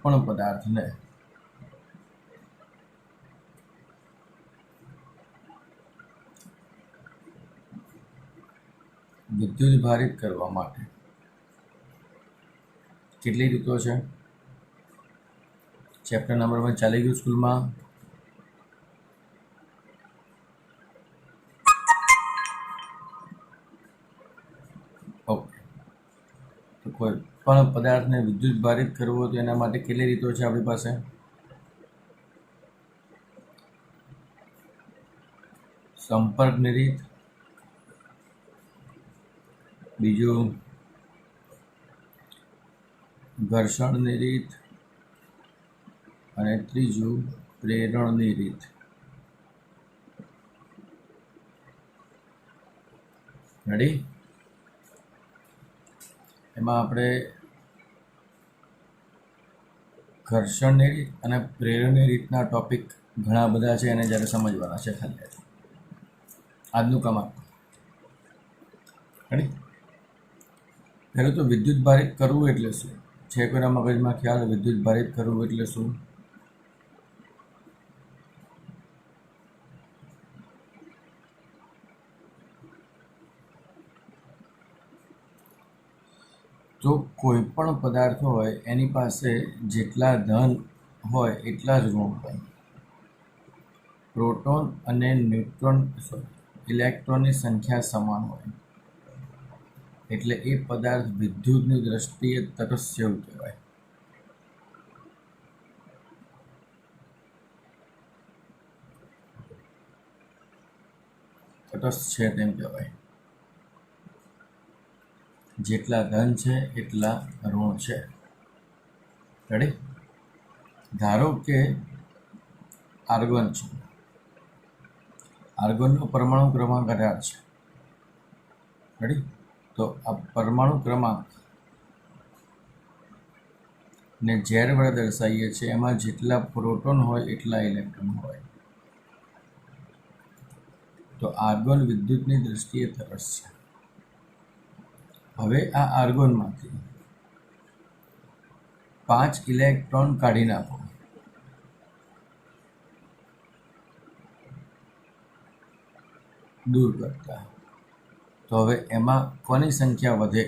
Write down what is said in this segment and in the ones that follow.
પણ પદાર્થને વિદ્યુત ભારિત કરવા માટે કેટલી રીતો છે? ચેપ્ટર નંબર 1 ચાલી ગયું સ્કૂલમાં? ઓકે, તો કોઈ પણ પદાર્થને વિદ્યુત ભારિત કરવો હોય તો એના માટે કેટલી રીતો છે આપણી પાસે? સંપર્કની રીત, બીજું ઘર્ષણની રીત અને ત્રીજું પ્રેરણની રીત. રેડી? એમાં આપણે ઘર્ષણની રીત અને પ્રેરણની રીતના ટોપિક ઘણા બધા છે, એને જ્યારે સમજવાના છે ખાલી આજનું કામ. રેડી? પહેલું તો વિદ્યુત ભારિત કરવું એટલે શું છે? કોઈના મગજમાં ખ્યાલ? વિદ્યુત ભારિત કરવું એટલે શું? તો કોઈ પણ પદાર્થ હોય એની પાસે જેટલા ધન હોય એટલા જ ઋણ હોય. પ્રોટોન અને ન્યુટ્રોન ઇલેક્ટ્રોનની સંખ્યા સમાન હોય એટલે એ પદાર્થ વિદ્યુતની દ્રષ્ટિએ તટસ્થ એવું કહેવાય. તટસ્થ છે તેમ કહેવાય. જેટલા ધન છે એટલા ઋણ છે. રેડી? ધારો કે આર્ગોન છે. આર્ગોનનો પરમાણુ ક્રમાંક 18 છે. રેડી? તો આ પરમાણુ ક્રમાંક ને ઝેડ વડે દર્શાવીએ છીએ. એમાં જેટલા પ્રોટોન હોય એટલા ઇલેક્ટ્રોન હોય. તો આર્ગોન વિદ્યુતની દ્રષ્ટિએ તટસ્થ છે. હવે આ આર્ગોનમાંથી 5 ઇલેક્ટ્રોન કાઢી નાખો. દૂર કરતા. તો હવે એમાં કોની સંખ્યા વધે?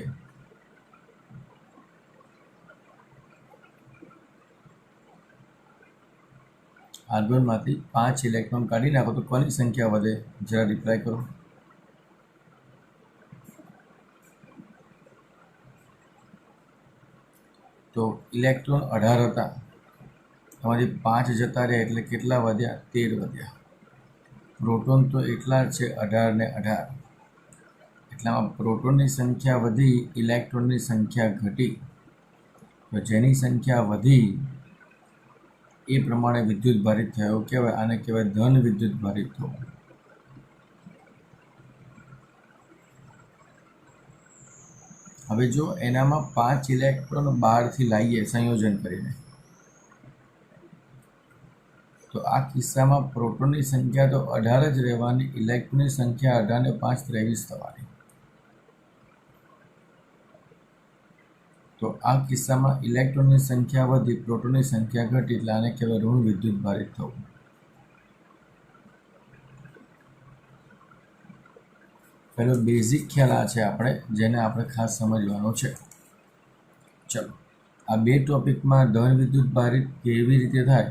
આર્ગોનમાંથી 5 ઇલેક્ટ્રોન કાઢી નાખો તો કોની સંખ્યા વધે? જરા રિપ્લાય કરો. તો ઇલેક્ટ્રોન 18 હતા, એમાંથી 5 જતા રહ્યા એટલે કેટલા વધ્યા? 13 વધ્યા. પ્રોટોન તો એટલા જ છે 18 ને 18, એટલામાં પ્રોટોનની સંખ્યા વધી, ઇલેક્ટ્રોનની સંખ્યા ઘટી. તો જેની સંખ્યા વધી એ પ્રમાણે વિદ્યુત ભારિત થયો કહેવાય. આને કહેવાય ધન વિદ્યુત ભારિત થવું. હવે જો એનામાં 5 ઇલેક્ટ્રોન બહારથી લાવીએ સંયોજન કરીને, તો આ કિસ્સામાં પ્રોટોનની સંખ્યા તો 18 જ રહેવાની, ઇલેક્ટ્રોનની સંખ્યા 18 ને 5 23 થવાની. તો આ કિસ્સામાં ઇલેક્ટ્રોનની સંખ્યા વધી, પ્રોટોનની સંખ્યા ઘટી, એટલે આને કહેવાય ઋણ વિદ્યુત ભારિત થવું. પહેલો બેઝિક ખ્યાલ આ છે આપણે, જેને આપણે ખાસ સમજવાનો છે. ચલો, આ બે ટોપિકમાં ધન વિદ્યુત ભારિત કેવી રીતે થાય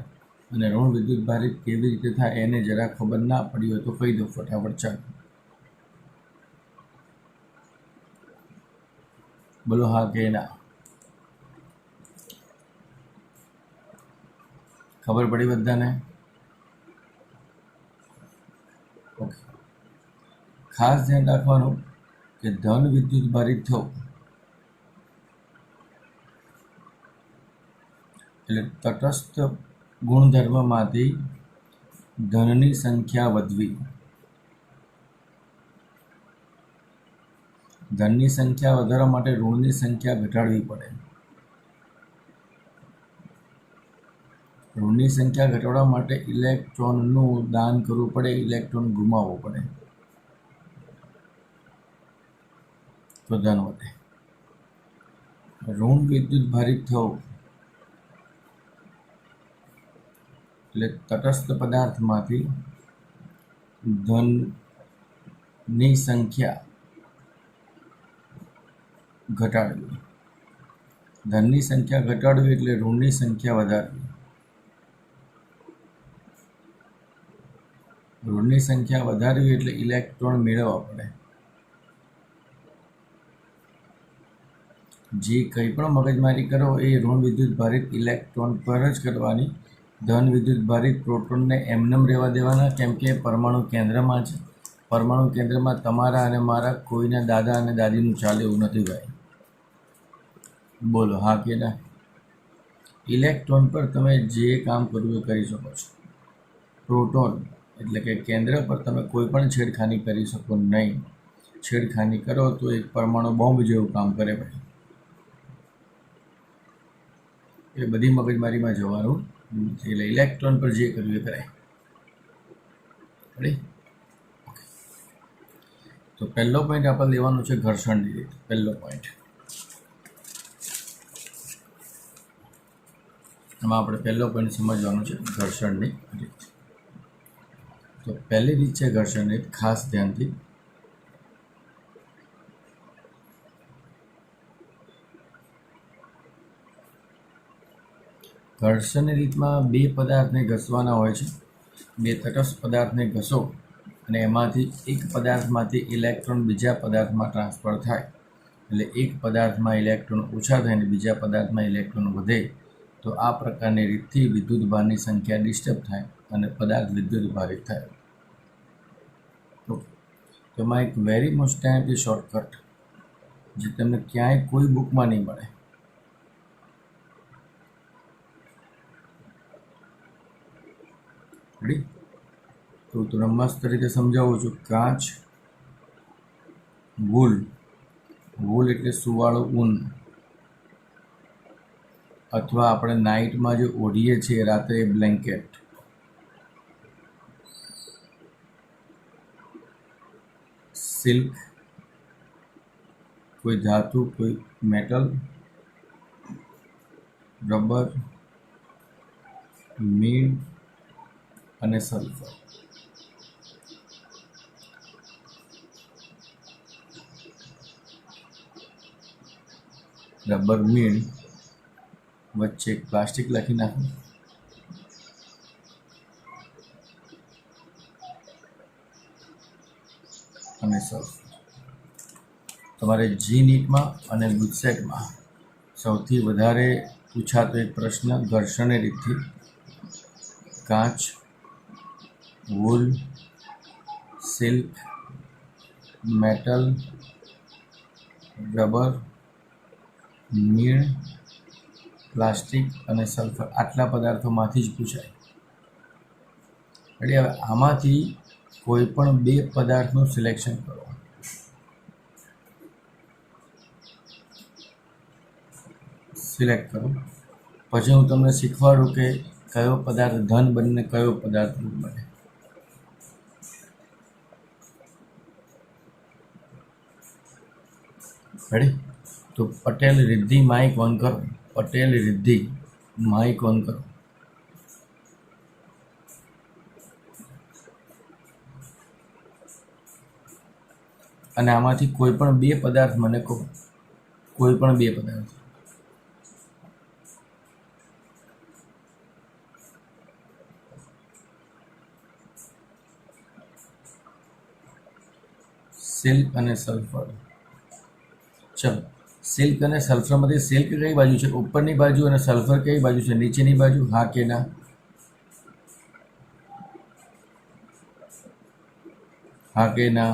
અને ઋણ વિદ્યુત ભારિત કેવી રીતે થાય એને જરા ખબર ના પડી હોય તો કહી દો ફટાફટ. ચાલો બોલો હા કે ના. ખબર પડી બધાને? ઓકે, ખાસ ધ્યાન રાખવાનું કે ધન વિદ્યુત ભારિત થવું એટલે તટસ્થ ગુણધર્મમાંથી ધનની સંખ્યા વધવી. ધનની સંખ્યા વધારવા માટે ઋણની સંખ્યા ઘટાડવી પડે. ઋણની સંખ્યા ઘટાડવા માટે ઇલેક્ટ્રોનનું દાન કરવું પડે, ઇલેક્ટ્રોન ગુમાવવો પડે, તો ધન વધે. ઋણ વિદ્યુત ભારિત થવું એટલે તટસ્થ પદાર્થમાંથી ધનની સંખ્યા ઘટાડવી. ધનની સંખ્યા ઘટાડવી એટલે ઋણની સંખ્યા વધારવી. ઋણની સંખ્યા વધારવી એટલે ઇલેક્ટ્રોન મેળવવા પડે. જે કંઈ પણ મગજમારી કરો એ ઋણ વિદ્યુત ભારિત ઇલેક્ટ્રોન પર જ કરવાની. ધન વિદ્યુત ભારિત પ્રોટોનને એમનેમ રહેવા દેવાના, કેમ કે પરમાણુ કેન્દ્રમાં છે. પરમાણુ કેન્દ્રમાં તમારા અને મારા કોઈના દાદા અને દાદીનું ચાલે એવું નથી ભાઈ. બોલો હા કે ના? ઇલેક્ટ્રોન પર તમે જે કામ કરવું એ કરી શકો છો. પ્રોટોન એટલે કે કેન્દ્ર પર તમે કોઈ પણ છેડખાની કરી શકો નહીં. છેડખાની કરો તો એક પરમાણુ બોમ્બ જેવું કામ કરે ભાઈ. એ બધી મગજમારીમાં જવાનું નથી. એટલે ઇલેક્ટ્રોન પર જે કરવું એ કરાય. રેડી? તો પહેલો પોઈન્ટ આપણે લેવાનો છે ઘર્ષણની રીત. પહેલો પોઈન્ટ એમાં આપણે પહેલો પોઈન્ટ સમજવાનો છે ઘર્ષણની રીત. તો પહેલી રીત છે ઘર્ષણની રીત. ખાસ ધ્યાનથી ઘર્ષણની રીતમાં બે પદાર્થને ઘસવાના હોય છે. બે તટસ્થ પદાર્થને ઘસો અને એમાંથી એક પદાર્થમાંથી ઇલેક્ટ્રોન બીજા પદાર્થમાં ટ્રાન્સફર થાય. એટલે એક પદાર્થમાં ઇલેક્ટ્રોન ઓછા થાય અને બીજા પદાર્થમાં ઇલેક્ટ્રોન વધે. તો આ પ્રકારની રીતથી વિદ્યુત ભારની સંખ્યા ડિસ્ટર્બ થાય અને પદાર્થ વિદ્યુત ભારિત થાય. તો તેમાં એક વેરી મોસ્ટ ટાઈમથી શોર્ટકટ જે તમને ક્યાંય કોઈ બુકમાં નહીં મળે. રેડી? તો તમને મસ્ત રીતે સમજાવું છું. કાચ, વૂલ. વૂલ એટલે સુવાળું ઊન, અથવા આપણે નાઇટમાં જે ઓઢીએ છીએ રાત્રે બ્લેન્કેટ. સિલ્ક, કોઈ ધાતુ, કોઈ મેટલ, રબર, મીણ અને સલ્ફર. રબર, મીણ, વચ્ચે પ્લાસ્ટિક લખી નાખો અને સલ્ફર. તમારે જી નીટમાં અને ગુજસેટમાં સૌથી વધારે પૂછાતો એક પ્રશ્ન ઘર્ષણની રીતથી કાચ, વૂલ, સિલ્ક, મેટલ, રબર, મીણ, પ્લાસ્ટિક અને સલ્ફર આટલા પદાર્થોમાંથી જ પૂછાય. એટલે હવે આમાંથી કોઈ પણ બે પદાર્થનું સિલેક્શન કરો. સિલેક્ટ કરો. પછી હું તમને શીખવાડું કે કયો પદાર્થ ધન બને, કયો પદાર્થ ઋણ બને. રેડી? તો પટેલ રિદ્ધિ માઇક ઓન કરો. પટેલ રિદ્ધિ માઇક ઓન કરો. અને આમાંથી કોઈ પણ બે પદાર્થ મને કહો. કોઈ પણ બે પદાર્થ. સિલ્ક અને સલ્ફર. ચલો, સિલ્ક અને સલ્ફરમાંથી સિલ્ક કઈ બાજુ છે? ઉપરની બાજુ. અને સલ્ફર કઈ બાજુ છે? નીચેની બાજુ. હા કે ના? હા કે ના?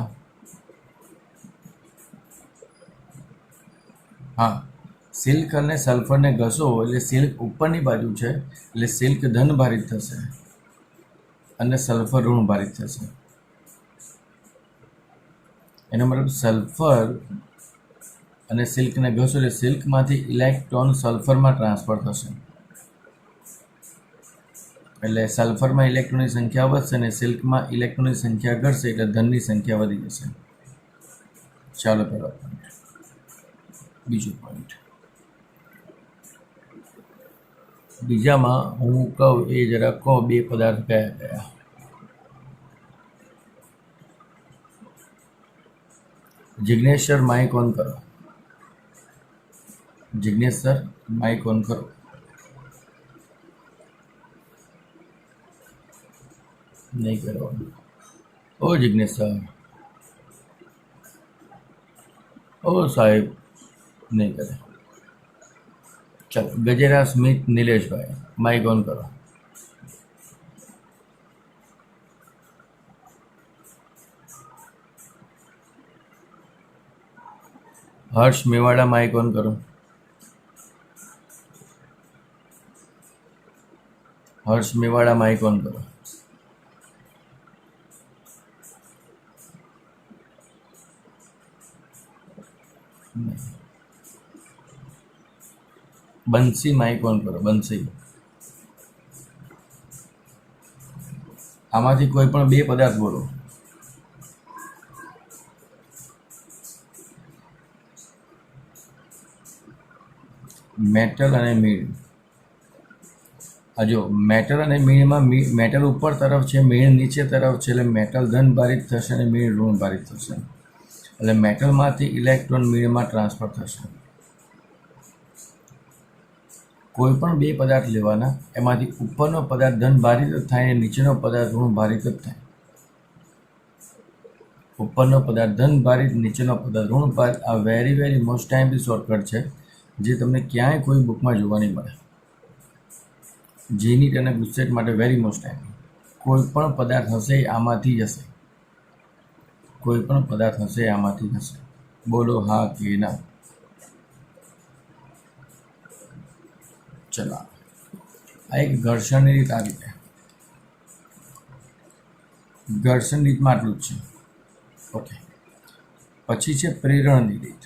હા. સિલ્ક અને સલ્ફરને ઘસો એટલે સિલ્ક ઉપરની બાજુ છે એટલે સિલ્ક ધન ભારિત થશે અને સલ્ફર ઋણ ભારિત થશે. એનો મતલબ સલ્ફર અને સિલ્કને ઘસો એટલે સિલ્કમાંથી ઇલેક્ટ્રોન સલ્ફરમાં ટ્રાન્સફર થશે. એટલે સલ્ફરમાં ઇલેક્ટ્રોનની સંખ્યા વધશે અને સિલ્કમાં ઇલેક્ટ્રોનની સંખ્યા ઘટશે એટલે ધનની સંખ્યા વધી જશે. ચાલો પહેલો પોઈન્ટ. બીજો પોઈન્ટ, બીજામાં હું કહું એ જરા કહો, બે પદાર્થ કયા કયા? જિગ્નેશ સર માઇક ઓન કરો. જિગ્નેશ સર માઇક ઓન કરો. નહીં કરવાનું. ઓ જિગ્નેશ સર, ઓ સાહેબ નહીં કરે. ચાલો, ગજેરા સ્મિત નિલેશભાઈ માઇક ઓન કરો. હર્ષ મેવાડા માઇક ઓન કરો. હર્ષ મેવાડા માઇક ઓન કરો. બંસી માઇક ઓન કરો. બંસી, આમાંથી કોઈ પણ બે પદાર્થ બોલો. મેટલ અને મીણ. જો મેટલ અને મીણમાં મેટલ ઉપર તરફ છે, મીણ નીચે તરફ છે, એટલે મેટલ ધન ભારિત થશે અને મીણ ઋણ ભારિત થશે. એટલે મેટલમાંથી ઇલેક્ટ્રોન મીણમાં ટ્રાન્સફર થશે. કોઈ પણ બે પદાર્થ લેવાના, એમાંથી ઉપરનો પદાર્થ ધન ભારિત જ થાય અને નીચેનો પદાર્થ ઋણ ભારિત જ થાય. ઉપરનો પદાર્થ ધન ભારિત, નીચેનો પદાર્થ ઋણ ભારિત. આ વેરી મોસ્ટ ટાઈમથી શોર્ટકટ છે, જે તમને ક્યાંય કોઈ બુકમાં જોવા નહીં મળે. જીનીટ અને ગુસ્સેટ માટે વેરી મોસ્ટ ટાઈમ. કોઈ પણ પદાર્થ હશે એ આમાંથી જ હશે. કોઈ પણ પદાર્થ હશે એ આમાંથી જ હશે. બોલો હા કે ના. ચલો, આ એક ઘર્ષણની રીત. આ રીતે ઘર્ષણ રીતમાં આટલું જ છે. ઓકે, પછી છે પ્રેરણની રીત.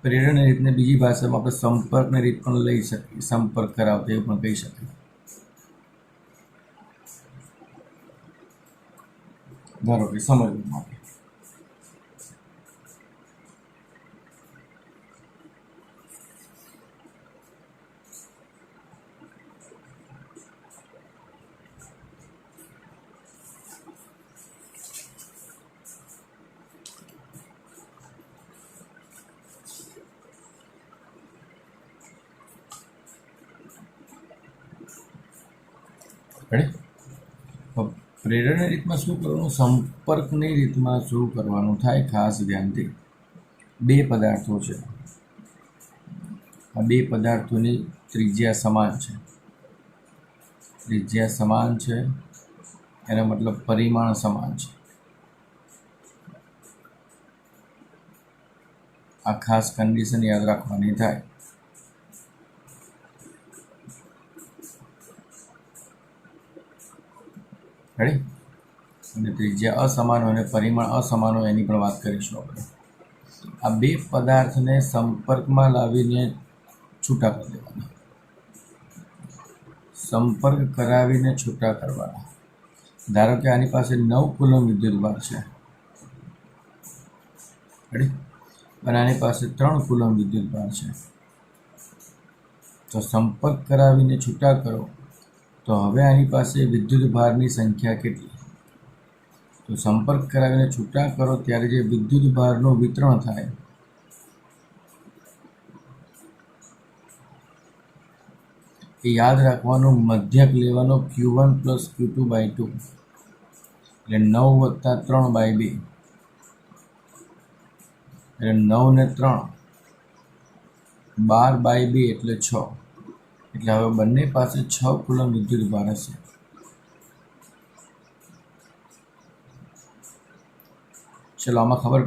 પ્રેરણની રીતને બીજી ભાષામાં આપણે સંપર્કની રીત પણ લઈ શકીએ. સંપર્ક કરાવતો એવું પણ કહી શકીએ. ધારો કે સમજવા માટે પ્રેરણની રીતમાં શું કરવાનું, સંપર્કની રીતમાં શું કરવાનું થાય, ખાસ ધ્યાનથી. બે પદાર્થો છે, આ બે પદાર્થોની ત્રિજ્યા સમાન છે. ત્રિજ્યા સમાન છે એનો મતલબ પરિમાણ સમાન છે. આ ખાસ કન્ડિશન યાદ રાખવાની થાય. રેડી? અને ત્રિજ્યા અસમાન હોય અને પરિમાણ અસમાન હોય એની પણ વાત કરીશું આપણે. આ બે પદાર્થને સંપર્કમાં લાવીને છૂટા કરી દેવાના. સંપર્ક કરાવીને છૂટા કરવાના. ધારો કે આની પાસે 9 કુલમ વિદ્યુતભાર છે. રેડી? અને આની પાસે 3 કુલમ વિદ્યુતભાર છે. તો સંપર્ક કરાવીને છૂટા કરો તો હવે આની પાસે વિદ્યુતભારની સંખ્યા કેટલી? તો સંપર્ક કરાવીને છૂટા કરો ત્યારે જે વિદ્યુતભારનું વિતરણ થાય એ યાદ રાખવાનું. મધ્યક લેવાનો Q1 + Q2/2 એટલે 9 + 3/2 એટલે 9 ને 3 12/2 એટલે 6. એટલે હવે બંને પાસે 6 કુલમ વિદ્યુતભાર હશે. ચલો, આમાં ખબર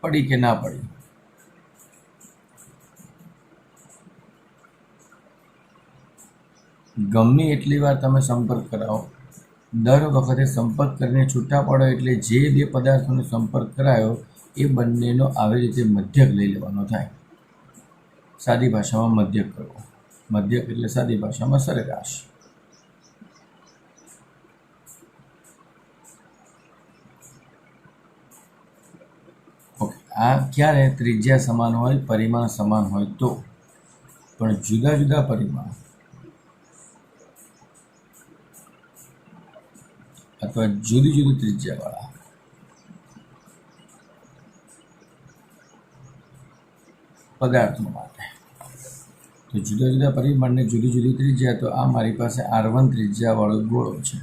પડી કે ના પડી? ગમે એટલી વાર તમે સંપર્ક કરાવો, દર વખતે સંપર્ક કરીને છૂટા પડો એટલે જે બે પદાર્થોનો સંપર્ક કરાયો એ બંનેનો આવી રીતે મધ્યક લઈ લેવાનો થાય. સાદી ભાષામાં મધ્યક કરવો. મધ્યક એટલે સાદી ભાષામાં સરેરાશ. આ ક્યારે ત્રિજ્યા સમાન હોય, પરિમાણ સમાન હોય તો. પણ જુદા જુદા પરિમાણ અથવા જુદી જુદી ત્રિજ્યાવાળા પદાર્થો માટે, તો જુદા જુદા પરિમાણને જુદી જુદી ત્રિજ્યા, તો આ મારી પાસે R1 ત્રિજ્યાવાળો ગોળો છે,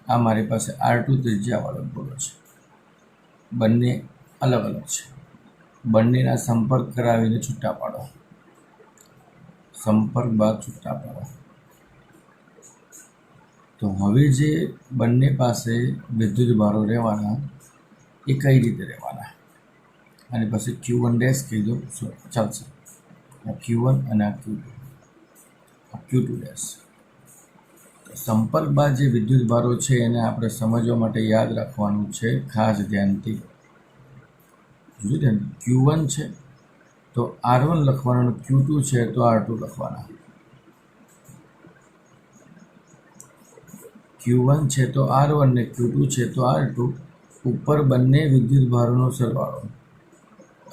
આ મારી પાસે R2 ત્રિજ્યાવાળો ગોળો છે. બંને અલગ અલગ છે. બંનેના સંપર્ક કરાવીને છૂટા પાડો, સંપર્ક બાદ છૂટા પાડો. તો હવે જે બંને પાસે વિદ્યુત ભારો રહેવાના એ કઈ રીતે રહેવાના, અને પછી Q1 ડેશ કહી દો, ચાલશે. આ Q1 અને આ Q2, આ Q2 ડેશ. સંપર્ક બાદ જે વિદ્યુત ભારો છે એને આપણે સમજવા માટે યાદ રાખવાનું છે, ખાસ ધ્યાનથી. Q1 છે તો R1 લખવાનું, Q2 છે તો R2 લખવાના. Q1 છે તો R1 ને Q2 છે તો R2. ઉપર બંને વિદ્યુત ભારોનો સરવાળો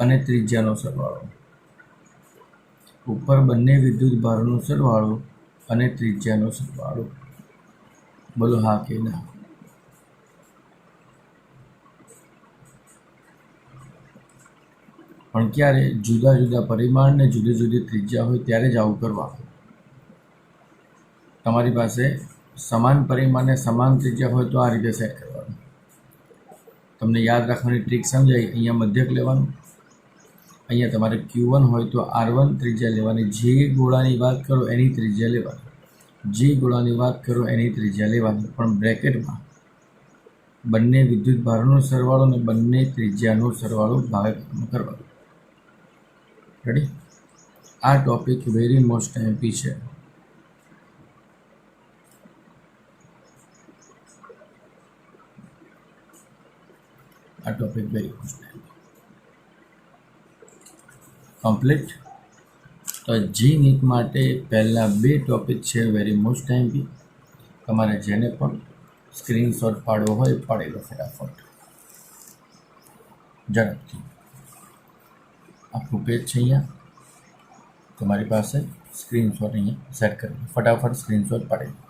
અને ત્રિજ્યાનો સરવાળો, ઉપર બંને વિદ્યુત ભારોનો સરવાળો અને ત્રિજ્યાનો સરવાળો. બોલો હા કે ના? પણ ક્યારે જુદા જુદા પરિમાણ ને જુદી જુદી ત્રિજ્યા હોય ત્યારે જ આવું કરવાનું. તમારી પાસે સમાન પરિમાણ ને સમાન ત્રિજ્યા હોય તો આ રીતે સેટ કરવાનું. તમને યાદ રાખવાની ટ્રીક સમજાય. અહીંયા મધ્યક લેવાનું, અહીંયા તમારે Q1 હોય તો R1 ત્રિજ્યા લેવાની, જે ગોળાની વાત કરો એની ત્રિજ્યા લેવાની, જે ગોળાની વાત કરો એની ત્રિજ્યા લેવાની, પણ બ્રેકેટમાં બંને વિદ્યુત ભારોનો સરવાળો અને બંને ત્રિજ્યાનો સરવાળો ભાગાકાર કરવાનો. રેડી? આ ટોપિક વેરી મોસ્ટ એમપી છે. આ topic very most MP complete. તો જી નીટ માટે પહેલા બે ટોપિક છે વેરી મોસ્ટ એમપી. તમારે જેને પણ સ્ક્રીનશોટ પાડવો હોય પાડી લો ફટાફટ, ઝડપથી. આખું પેજ છે અહીંયા તમારી પાસે, સ્ક્રીનશોટ અહીંયા સેટ કરી ફટાફટ સ્ક્રીનશોટ પાડી લો.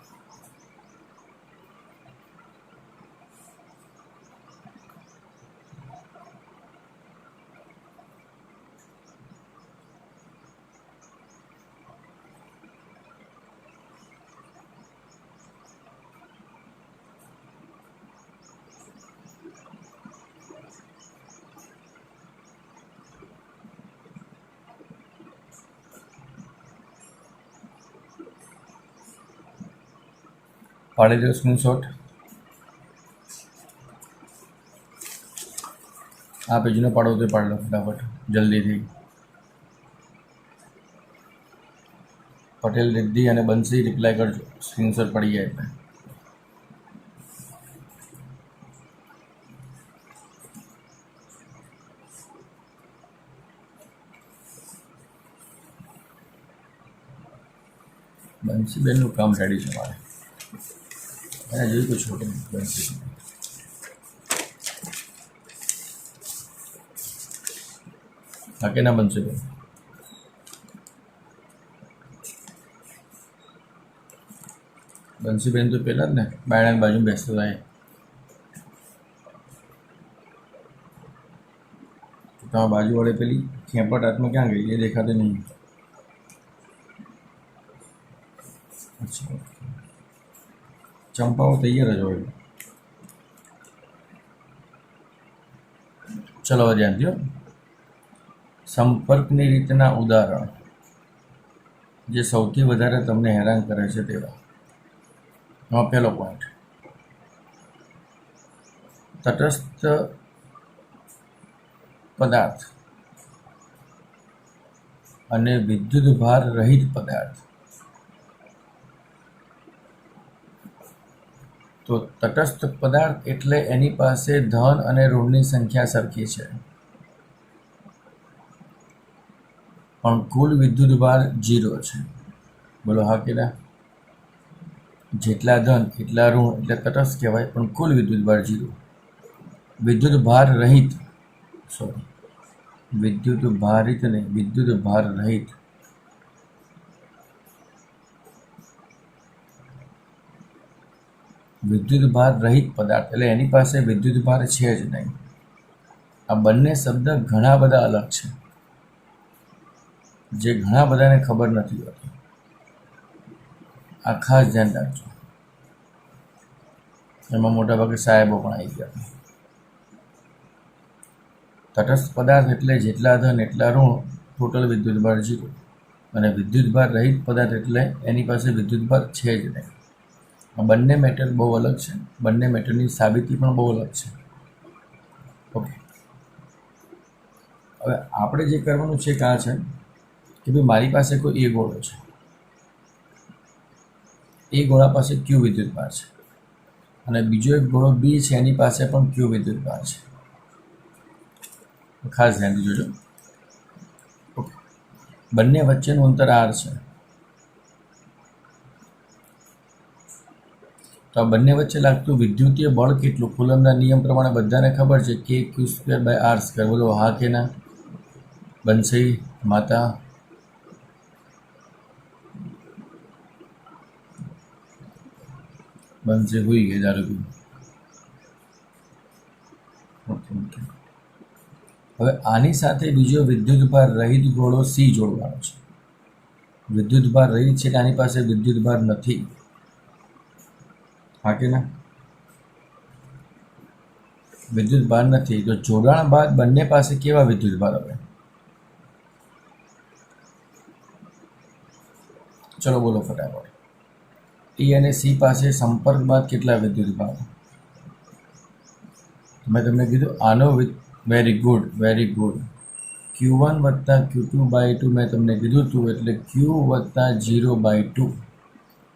પાડી દો સ્ક્રીનશોટ. આ પેજનો પાડો તો પાડી લો ફટાફટ જલ્દીથી. પટેલ રિદ્ધિ અને બંસી રિપ્લાય કરજો, સ્ક્રીનશોટ પડી જાય એટલે. બંસીબેનનું કામ રેડી છે મારે, એને જોઈ તો છોટે બંસી. હા કે ના બંસીબેન? બંસીબેન તો પેલા જ ને બાયણાની બાજુ બેસતા હતા. તમારા બાજુવાળી પેલી ખેપટ હાથમાં ક્યાં ગઈ એ દેખાતી નહીં. અચ્છા, ચંપાઓ તૈયાર જ હોય. ચલો હવે ધ્યાન દો. સંપર્કની રીતના ઉદાહરણ જે સૌથી વધારે તમને હેરાન કરે છે તેવા. એમાં પહેલો પોઈન્ટ, તટસ્થ પદાર્થ અને વિદ્યુત ભાર રહિત પદાર્થ. તો તટસ્થ પદાર્થ એટલે એની પાસે ધન અને ઋણની સંખ્યા સરખી છે, પણ કુલ વિદ્યુત ભાર 0 છે. બોલો હા કે ના? જેટલા ધન એટલા ઋણ એટલે તટસ્થ કહેવાય, પણ કુલ વિદ્યુત ભાર 0. વિદ્યુત ભાર રહિત, સોરી, વિદ્યુત ભારિત ને વિદ્યુત ભાર રહિત. વિદ્યુત ભાર રહિત પદાર્થ એટલે એની પાસે વિદ્યુત ભાર છે જ નહીં. આ બંને શબ્દ ઘણા બધા અલગ છે, જે ઘણા બધાને ખબર નથી હોતી. આ ખાસ ધ્યાન રાખજો. એમાં મોટાભાગે સાહેબો પણ આવી ગયા. તટસ્થ પદાર્થ એટલે જેટલા ધન એટલા ઋણ, ટોટલ વિદ્યુત ભાર 0. અને વિદ્યુત ભાર રહિત પદાર્થ એટલે એની પાસે વિદ્યુત ભાર છે જ નહીં. આ બંને મેટર બહુ અલગ છે. બંને મેટરની સાબિતી પણ બહુ અલગ છે. ઓકે, હવે આપણે જે કરવાનું છે કે આ છે કે ભાઈ મારી પાસે કોઈ એ ગોળો છે. એ ગોળા પાસે ક્યુ વિદ્યુત ભાર છે અને બીજો એક ગોળો બી છે, એની પાસે પણ ક્યુ વિદ્યુત ભાર છે. ખાસ ધ્યાનથી જોજો. ઓકે, બંને વચ્ચેનું અંતર આર છે. તો આ બંને વચ્ચે લાગતું વિદ્યુતીય બળ કેટલું? કુલમના નિયમ પ્રમાણે બધાને ખબર છે કે Q²/R². બોલો હા કે ના? બંસી માતા બંસી હોઈ ગઈ દારૂ પી. ઓકે, હવે આની સાથે બીજો વિદ્યુત ભાર રહિત ગોળો સી જોડવાનો છે. વિદ્યુત ભાર રહિત છે, આની પાસે વિદ્યુત ભાર નથી. હા કે ના? વિદ્યુત ભાર નથી, તો જોડાણ બાદ બંને પાસે કેવા વિદ્યુત ભાર આવે? ચલો બોલો ફટાફટ. ઈ અને સી પાસે સંપર્ક બાદ કેટલા વિદ્યુત ભાર? મેં તમને કીધું આનો very good, very good. Q1 + Q2/2 મેં તમને કીધું હતું, એટલે Q + 0/2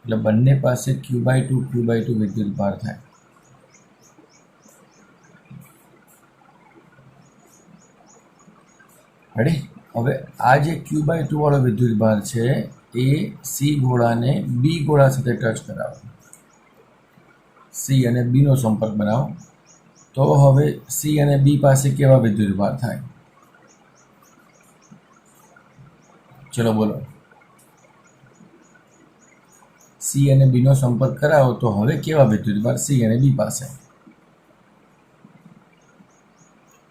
એટલે બંને પાસે Q/2 વિદ્યુત ભાર થાય. રેડી? હવે આ જે Q/2 વાળો વિદ્યુત ભાર છે એ સી ગોળાને બી ગોળા સાથે ટચ કરાવો. સી અને બીનો સંપર્ક બનાવો. તો હવે સી અને બી પાસે કેવા વિદ્યુત ભાર થાય? ચલો બોલો. સી અને બીનો સંપર્ક કરાવો તો હવે કેવા વિદ્યુત ભાર સી અને બી પાસે?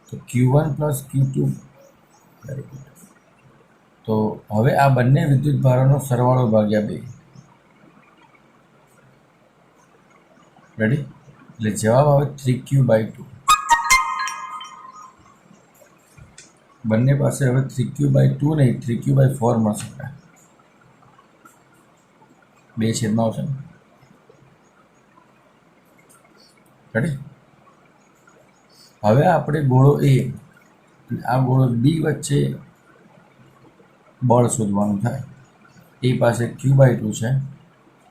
તો Q1 + Q2. Very good. તો હવે આ બંને વિદ્યુત ભારોનો સરવાળો ભાગ્યા 2. રેડી? એટલે જવાબ આવે 3Q/2. બંને પાસે હવે 3Q/2 નહીં, 3Q/4 મળશે. 2/. આવશે ને? રેડી? હવે આપણે ગોળો એ આ ગોળો બી વચ્ચે બળ શોધવાનું થાય. એ પાસે Q/2 છે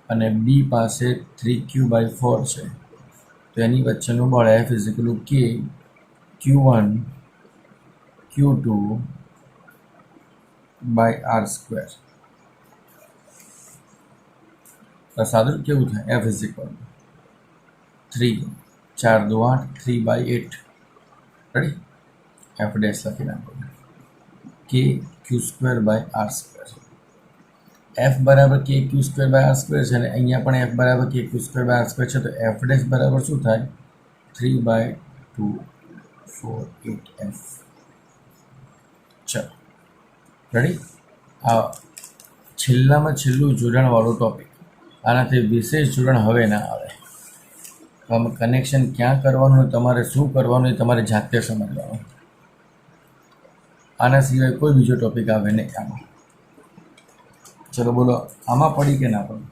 અને બી પાસે 3Q/4 છે. તો એની વચ્ચેનું બળ F = K Q1 Q2/R². સાદું કેવું થાય? F = 3 4 2 8 3/8. રેડી? F' લખી નાખો. K Q²/R². F બરાબર K Q²/R² છે અને અહીંયા પણ F બરાબર K Q²/R² છે. તો F' બરાબર શું થાય? 3/2 4 8 F. ચલો રેડી? આ છેલ્લામાં છેલ્લું જોડાણવાળું ટોપિક. આનાથી વિશેષ જોડાણ હવે ના આવે. તમે કનેક્શન ક્યાં કરવાનું, તમારે શું કરવાનું એ તમારે જાતે સમજવાનું. આના સિવાય કોઈ બીજો ટોપિક આવે નહીં આમાં. ચલો બોલો, આમાં પડી કે ના પડી?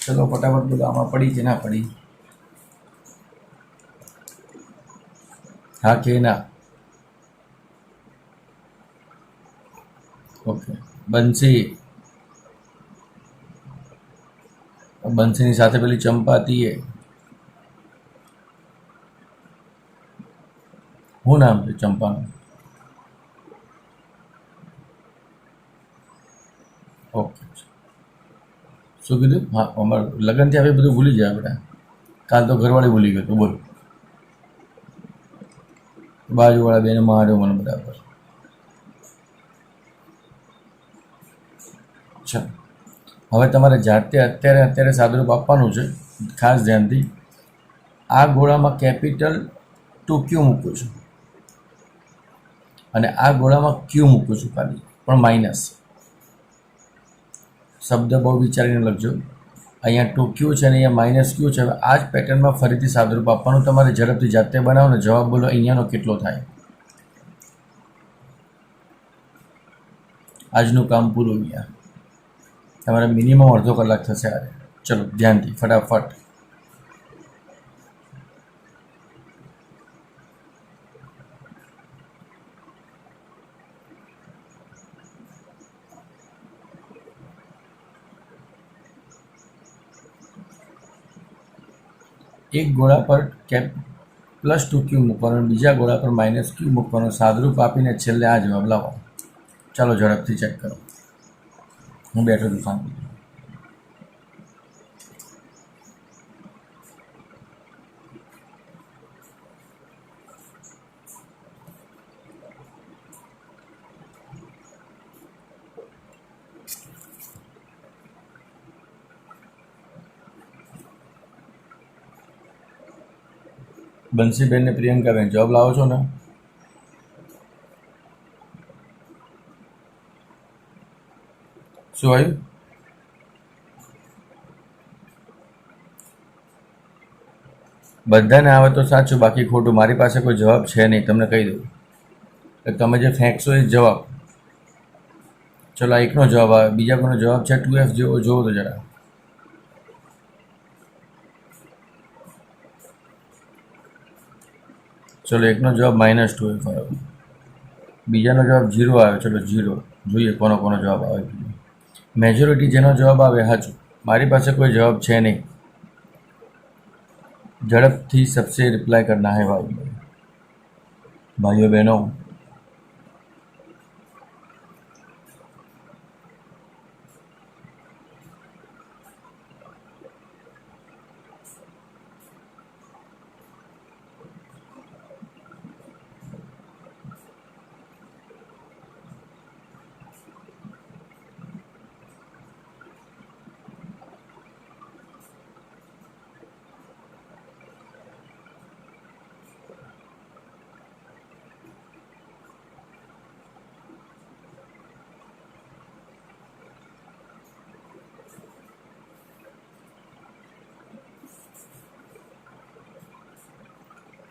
ચલો ફટાફટ બોલો, આમાં પડી કે ના પડી? હા કે ના? ઓકે. બંસીની સાથે પેલી ચંપાતી એ શું નામ છે ચંપાનું? ઓકે, શું કીધું? હા, અમારે લગ્નથી આવે બધું ભૂલી જાય બધા. કાલ તો ઘરવાળી ભૂલી ગયો તો, બોલ. બાજુવાળા બેને માર્યો મને બરાબર. ચાલો, હવે તમારે જાતે અત્યારે સાદુરૂપ આપવાનું છે. ખાસ ધ્યાનથી આ ગોળામાં કેપિટલ ટુ ક્યુ મૂકું છું અને આ ગોળામાં ક્યુ મૂકું છું, ખાલી પણ માઇનસ. શબ્દ બહુ વિચારીને લખજો. અહીંયા ટુ ક્યુ છે અને અહીંયા માઇનસ ક્યુ છે. હવે આ જ પેટર્નમાં ફરીથી સાદુરૂપ આપવાનું. તમારે ઝડપથી જાતે બનાવો ને જવાબ બોલો અહીંયાનો કેટલો થાય. આજનું કામ પૂરું. અહીંયા તમારે મિનિમમ અડધો કલાક થશે. આજે ચલો ધ્યાનથી ફટાફટ. એક ગોળા પર પ્લસ ટુ ક્યુ મૂકવાનો, બીજા ગોળા પર માઇનસ ક્યુ મૂકવાનો, સાદુરૂપ આપીને છેલ્લે આ જવાબ લાવો. ચાલો ઝડપથી ચેક કરો. હું બેઠો છું શાંતિ. બંસીબેન ને પ્રિયંકાબેન જવાબ લાવો છો ને? શું આવ્યું? બધાને આવે તો સાચું, બાકી ખોટું. મારી પાસે કોઈ જવાબ છે નહીં, તમને કહી દઉં. એટલે તમે જે ફેંકશો એ જવાબ. ચલો આ એકનો જવાબ આવે, બીજા કોઈનો જવાબ છે 2F જેવો? જોવો તો જરા. ચલો એકનો જવાબ -2F આવ્યો, બીજાનો જવાબ 0 આવ્યો. ચલો 0 જોઈએ કોનો કોનો જવાબ આવે. મેજોરિટી જેનો જવાબ આવે સાચું. મારી પાસે કોઈ જવાબ છે નહીં. झड़प सबसे रिप्लाई करना है भाइयों बहनों.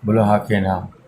बोलो हाँ के ना.